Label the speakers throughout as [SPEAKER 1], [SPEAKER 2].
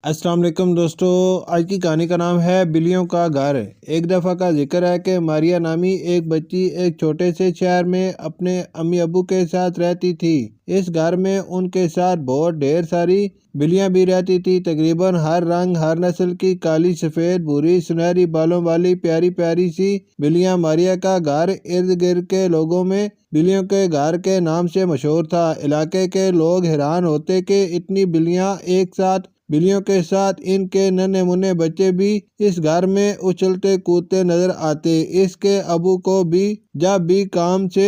[SPEAKER 1] السلام علیکم دوستو، آج کی کہانی کا نام ہے بلیوں کا گھر۔ ایک دفعہ کا ذکر ہے کہ ماریا نامی ایک بچی ایک چھوٹے سے شہر میں اپنے امی ابو کے ساتھ رہتی تھی۔ اس گھر میں ان کے ساتھ بہت ڈھیر ساری بلیاں بھی رہتی تھی، تقریباً ہر رنگ ہر نسل کی، کالی، سفید، بھوری، سنہری بالوں والی پیاری پیاری سی بلیاں۔ ماریا کا گھر ارد گرد کے لوگوں میں بلیوں کے گھر کے نام سے مشہور تھا۔ علاقے کے لوگ حیران ہوتے کہ اتنی بلیاں ایک ساتھ۔ بلیوں کے ساتھ ان کے ننھے منھے بچے بھی اس گھر میں اچھلتے کودتے نظر آتے۔ اس کے ابو کو بھی جب بھی کام سے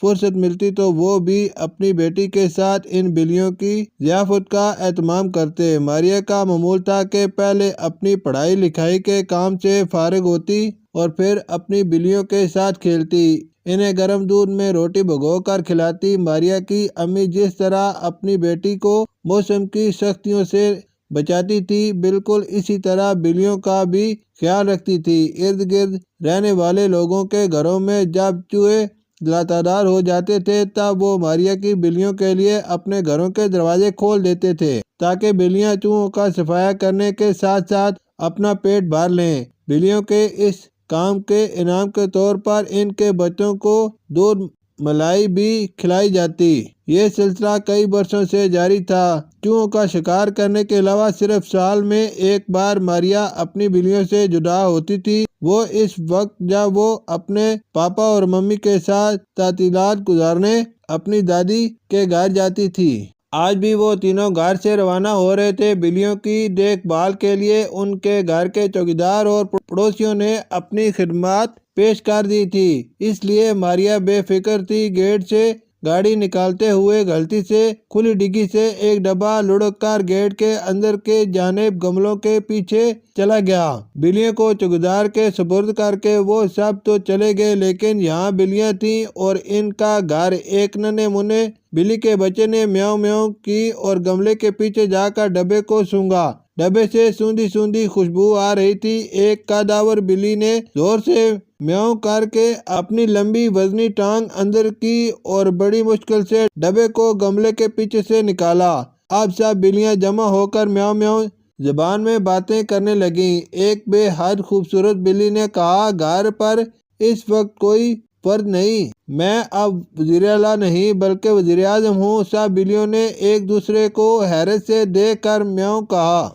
[SPEAKER 1] فرصت ملتی تو وہ بھی اپنی بیٹی کے ساتھ ان بلیوں کی ضیافت کا اہتمام کرتے۔ ماریا کا معمول تھا کہ پہلے اپنی پڑھائی لکھائی کے کام سے فارغ ہوتی اور پھر اپنی بلیوں کے ساتھ کھیلتی، انہیں گرم دودھ میں روٹی بھگو کر کھلاتی۔ ماریا کی امی جس طرح اپنی بیٹی کو موسم کی سختیوں سے بچاتی تھی، بالکل اسی طرح بلیوں کا بھی خیال رکھتی تھی۔ ارد گرد رہنے والے لوگوں کے گھروں میں جب چوہے لاتعداد ہو جاتے تھے تب وہ ماریا کی بلیوں کے لیے اپنے گھروں کے دروازے کھول دیتے تھے تاکہ بلیاں چوہوں کا صفایا کرنے کے ساتھ ساتھ اپنا پیٹ بھر لیں۔ بلیوں کے اس کام کے انعام کے طور پر ان کے بچوں کو دودھ ملائی بھی کھلائی جاتی۔ یہ سلسلہ کئی برسوں سے جاری تھا۔ چوہوں کا شکار کرنے کے علاوہ صرف سال میں ایک بار ماریا اپنی بلیوں سے جدا ہوتی تھی، وہ اس وقت جب وہ اپنے پاپا اور ممی کے ساتھ تعطیلات گزارنے اپنی دادی کے گھر جاتی تھی۔ آج بھی وہ تینوں گھر سے روانہ ہو رہے تھے۔ بلیوں کی دیکھ بھال کے لیے ان کے گھر کے چوکیدار اور پڑوسیوں نے اپنی خدمات پیش کر دی تھی، اس لیے ماریا بے فکر تھی۔ گیٹ سے گاڑی نکالتے ہوئے غلطی سے کھلی ڈگی سے ایک ڈبہ لڑک کر گیٹ کے اندر کے جانب گملوں کے پیچھے چلا گیا۔ بلیوں کو چوکیدار کے سپرد کر کے وہ سب تو چلے گئے، لیکن یہاں بلیاں تھیں اور ان کا گھر۔ ایک ننھے منھے بلی کے بچے نے میاؤں میاؤں کی اور گملے کے پیچھے جا کر ڈبے کو سونگھا۔ ڈبے سے سوندھی سوندھی خوشبو آ رہی تھی۔ ایک قداور بلی نے زور سے میاؤں کر کے اپنی لمبی وزنی ٹانگ اندر کی اور بڑی مشکل سے ڈبے کو گملے کے پیچھے سے نکالا۔ اب سب بلیاں جمع ہو کر میاؤں میاؤں زبان میں باتیں کرنے لگیں۔ ایک بے حد خوبصورت بلی نے کہا، گھر پر اس وقت کوئی فرد نہیں، میں اب وزیر اعلیٰ نہیں بلکہ وزیر اعظم ہوں۔ سب بلیوں نے ایک دوسرے کو حیرت سے دیکھ کر میاؤں کہا۔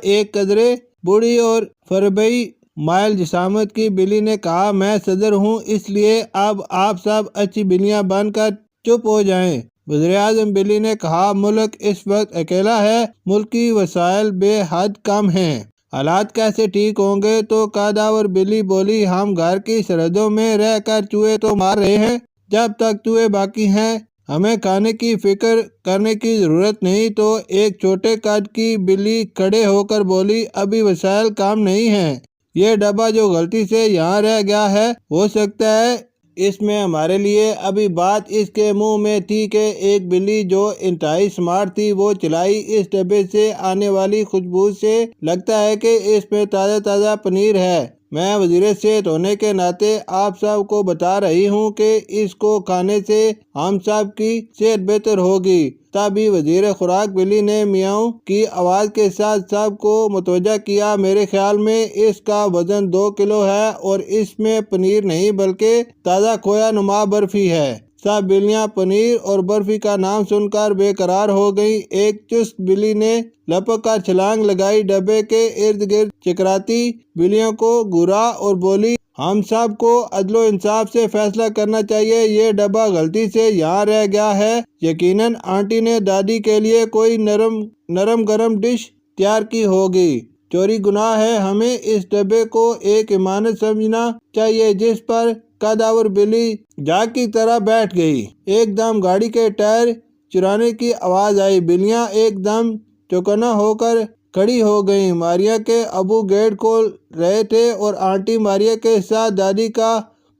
[SPEAKER 1] ایک قدرے بوڑھی اور فربئی مائل جسامت کی بلی نے کہا، میں صدر ہوں، اس لیے اب آپ سب اچھی بلیاں بن کر چپ ہو جائیں۔ وزیر اعظم بلی نے کہا، ملک اس وقت اکیلا ہے، ملک کی وسائل بے حد کم ہیں، حالات کیسے ٹھیک ہوں گے؟ تو قداور بلی بولی، ہم گھر کی سرحدوں میں رہ کر چوہے تو مار رہے ہیں، جب تک چوہے باقی ہیں ہمیں کھانے کی فکر کرنے کی ضرورت نہیں۔ تو ایک چھوٹے قد کی بلی کھڑے ہو کر بولی، ابھی وسائل کم نہیں ہیں، یہ ڈبہ جو غلطی سے یہاں رہ گیا ہے، ہو سکتا ہے اس میں ہمارے لیے۔ ابھی بات اس کے منہ میں تھی کہ ایک بلی جو انتہائی سمارٹ تھی وہ چلائی، اس ڈبے سے آنے والی خوشبو سے لگتا ہے کہ اس میں تازہ تازہ پنیر ہے، میں وزیر صحت ہونے کے ناطے آپ سب کو بتا رہی ہوں کہ اس کو کھانے سے ہم سب کی صحت بہتر ہوگی۔ تبھی وزیر خوراک بلی نے میاؤں کی آواز کے ساتھ سب کو متوجہ کیا، میرے خیال میں اس کا وزن 2 کلو ہے اور اس میں پنیر نہیں بلکہ تازہ کھویا نما برفی ہے۔ سب بلیاں پنیر اور برفی کا نام سن کر بے قرار ہو گئیں۔ ایک چست بلی نے لپک کر چھلانگ لگائی، ڈبے کے ارد گرد چکراتی بلیوں کو گھورا اور بولی، ہم سب کو عدل و انصاف سے فیصلہ کرنا چاہیے، یہ ڈبہ غلطی سے یہاں رہ گیا ہے، یقیناً آنٹی نے دادی کے لیے کوئی نرم گرم ڈش تیار کی ہوگی، چوری گناہ ہے، ہمیں اس ڈبے کو ایک امانت سمجھنا چاہیے۔ جس پر قداور بلی جاگ کی طرح بیٹھ گئی۔ ایک دم گاڑی کے ٹائر چرانے کی آواز آئی، بلیاں ایک دم چوکنا ہو کر کھڑی ہو گئیں۔ ماریا کے ابو گیٹ کھول رہے تھے اور آنٹی ماریا کے ساتھ دادی کا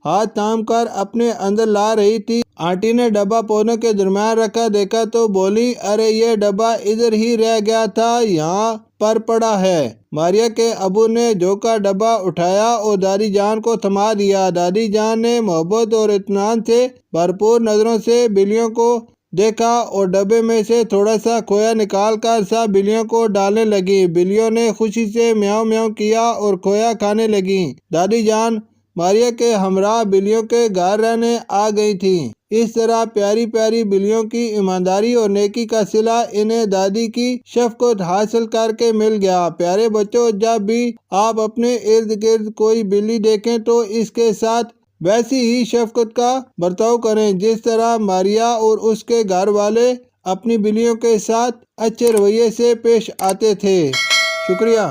[SPEAKER 1] ہاتھ تھام کر اپنے اندر لا رہی تھی۔ آنٹی نے ڈبہ پودوں کے درمیان رکھا دیکھا تو بولی، ارے یہ ڈبہ ادھر ہی رہ گیا تھا، یہاں پر پڑا ہے۔ ماریا کے ابو نے جھوکا ڈبہ اٹھایا اور دادی جان کو تھما دیا۔ دادی جان نے محبت اور اطمینان سے بھرپور نظروں سے بلیوں کو دیکھا اور ڈبے میں سے تھوڑا سا کھویا نکال کر سب بلیوں کو ڈالنے لگی۔ بلیوں نے خوشی سے میاؤں میاؤں کیا اور کھویا کھانے لگیں۔ دادی جان ماریا کے ہمراہ بلیوں کے گھر رہنے آ گئی تھیں۔ اس طرح پیاری پیاری بلیوں کی ایمانداری اور نیکی کا صلہ انہیں دادی کی شفقت حاصل کر کے مل گیا۔ پیارے بچوں، جب بھی آپ اپنے ارد گرد کوئی بلی دیکھیں تو اس کے ساتھ ویسی ہی شفقت کا برتاؤ کریں جس طرح ماریا اور اس کے گھر والے اپنی بلیوں کے ساتھ اچھے رویے سے پیش آتے تھے۔ شکریہ۔